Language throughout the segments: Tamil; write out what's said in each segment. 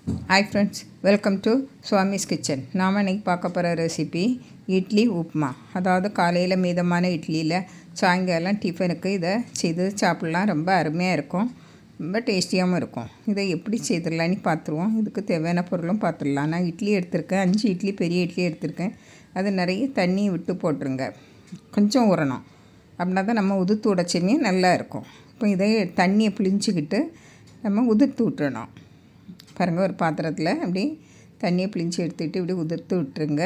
Hi friends, welcome to Swami's kitchen. நாம் இன்றைக்கி பார்க்க போகிற ரெசிபி இட்லி உப்புமா. அதாவது காலையில் மீதமான இட்லியில் சாயங்காலம் டிஃபனுக்கு இதை செய்து சாப்பிட்லாம். ரொம்ப அருமையாக இருக்கும், ரொம்ப டேஸ்டியாகவும் இருக்கும். இதை எப்படி செய்திடலான்னு பார்த்துருவோம். இதுக்கு தேவையான பொருளும் பார்த்துடலாம். நான் இட்லி எடுத்திருக்கேன், 5 இட்லி, பெரிய இட்லி எடுத்திருக்கேன். அது நிறைய தண்ணி விட்டு போட்டுருங்க, கொஞ்சம் ஊறணும். அப்படின்னா தான் நம்ம உதுத்து உடச்சமே நல்லா இருக்கும். இப்போ இதை தண்ணியை பிழிஞ்சிக்கிட்டு நம்ம உதிர்த்து விட்டுறணும். பாருங்கள், ஒரு பாத்திரத்தில் அப்படி தண்ணியை பிழிஞ்சி எடுத்துக்கிட்டு இப்படி உதிர்த்து விட்டுருங்க.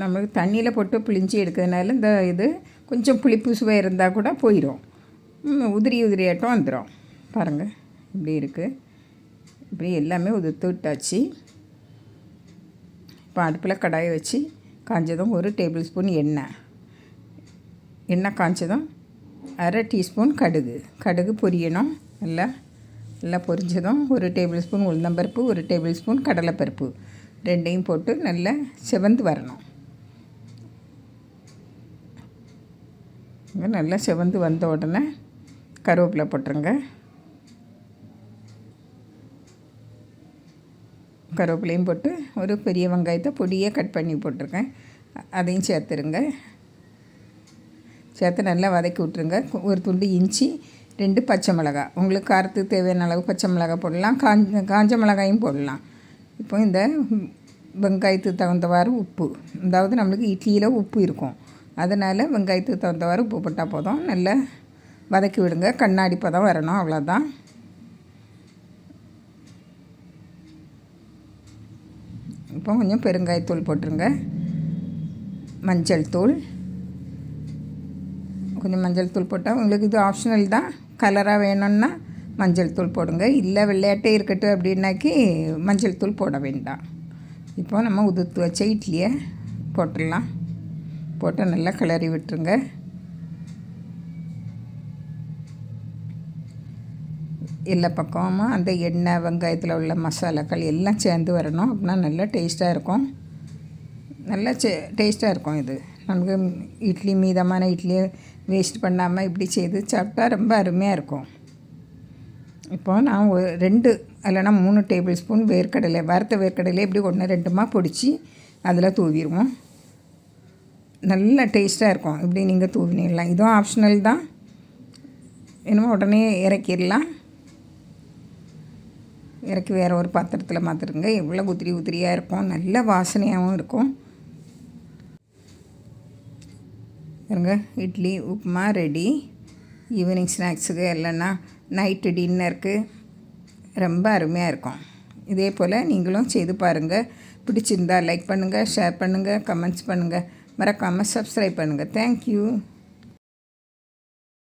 நம்மளுக்கு தண்ணியில் போட்டு பிழிஞ்சி எடுக்கிறதுனால இந்த இது கொஞ்சம் புளிப்பு சுவை இருந்தால் கூட போயிடும், உதிரியாட்டம் வந்துடும். பாருங்கள், இப்படி இருக்குது. இப்படி எல்லாமே உதிர்த்து விட்டாச்சு. இப்போ அடுப்பில் கடாயை வச்சு காஞ்சதும் 1 டேபிள் ஸ்பூன் எண்ணெய் காஞ்சதும் 1/2 டீஸ்பூன் கடுகு பொரியணும். நல்லா பொரிஞ்சதும் 1 டேபிள் ஸ்பூன் உளுந்தம்பருப்பு, 1 டேபிள் ஸ்பூன் கடலைப்பருப்பு, ரெண்டையும் போட்டு நல்லா செவந்து வரணும். நல்லா செவந்து வந்த உடனே கருவேப்பிலை போட்டுருங்க. கருவேப்பிலையும் போட்டு ஒரு பெரிய வெங்காயத்தை பொடியாக கட் பண்ணி போட்டிருக்கேன், அதையும் சேர்த்துருங்க. சேர்த்து நல்லா வதக்கி விட்ருங்க. ஒரு துண்டு இஞ்சி, 2 பச்சை மிளகாய், உங்களுக்கு காரத்துக்கு தேவையான அளவு பச்சை மிளகாய் போடலாம், காஞ்ச மிளகாயும் போடலாம். இப்போ இந்த வெங்காயத்துக்கு தகுந்தவாறு உப்பு, அதாவது நம்மளுக்கு இட்லியில் உப்பு இருக்கும், அதனால் வெங்காயத்துக்கு தகுந்தவாறு உப்பு போட்டால் போதும். நல்லா வதக்கி விடுங்க, கண்ணாடி பதம் வரணும், அவ்வளோதான். இப்போ கொஞ்சம் பெருங்காயத்தூள் போட்டுருங்க, மஞ்சள் தூள், கொஞ்சம் மஞ்சள் தூள் போட்டால் உங்களுக்கு இது ஆப்ஷனல் தான். கலராக வேணும்னா மஞ்சள் தூள் போடுங்க, இல்லை வெள்ளையாட்டே இருக்கட்டும் அப்படின்னாக்கி மஞ்சள் தூள் போட வேண்டாம். இப்போ நம்ம உதுத்து வச்ச இட்லியை போட்டுடலாம். போட்டு நல்லா கிளறி விட்டுருங்க. எல்லா பக்கமும் அந்த எண்ணெய், வெங்காயத்தில் உள்ள மசாலாக்கள் எல்லாம் சேர்ந்து வரணும். அப்படின்னா நல்லா டேஸ்ட்டாக இருக்கும். நல்லா டேஸ்ட்டாக இருக்கும். இது நமக்கு இட்லி, மீதமான இட்லியை வேஸ்ட் பண்ணாமல் இப்படி செய்து சாப்பிட்டா ரொம்ப அருமையாக இருக்கும். இப்போ நான் 2 இல்லைனா 3 டேபிள் ஸ்பூன் வறுத்த வேர்க்கடலை இப்படி 1-2 பொடிச்சு அதில் தூவிடுவோம். நல்ல டேஸ்ட்டாக இருக்கும். இப்படி நீங்கள் தூவினிடலாம், இதுவும் ஆப்ஷனல் தான். என்னமோ உடனே இறக்கிடலாம். இறக்கி வேறு ஒரு பாத்திரத்தில் மாற்றிடுங்க. எவ்வளோ உதிரியாக இருக்கும், நல்ல வாசனையாகவும் இருக்கும். பாருங்க, இட்லி உப்புமா ரெடி. ஈவினிங் ஸ்நாக்ஸுக்கு இல்லைன்னா நைட்டு டின்னருக்கு ரொம்ப அருமையாக இருக்கும். இதே போல் நீங்களும் செய்து பாருங்கள். பிடிச்சிருந்தால் லைக் பண்ணுங்கள், ஷேர் பண்ணுங்கள், கமெண்ட்ஸ் பண்ணுங்கள், மறக்காமல் சப்ஸ்கிரைப் பண்ணுங்கள். தேங்க்யூ.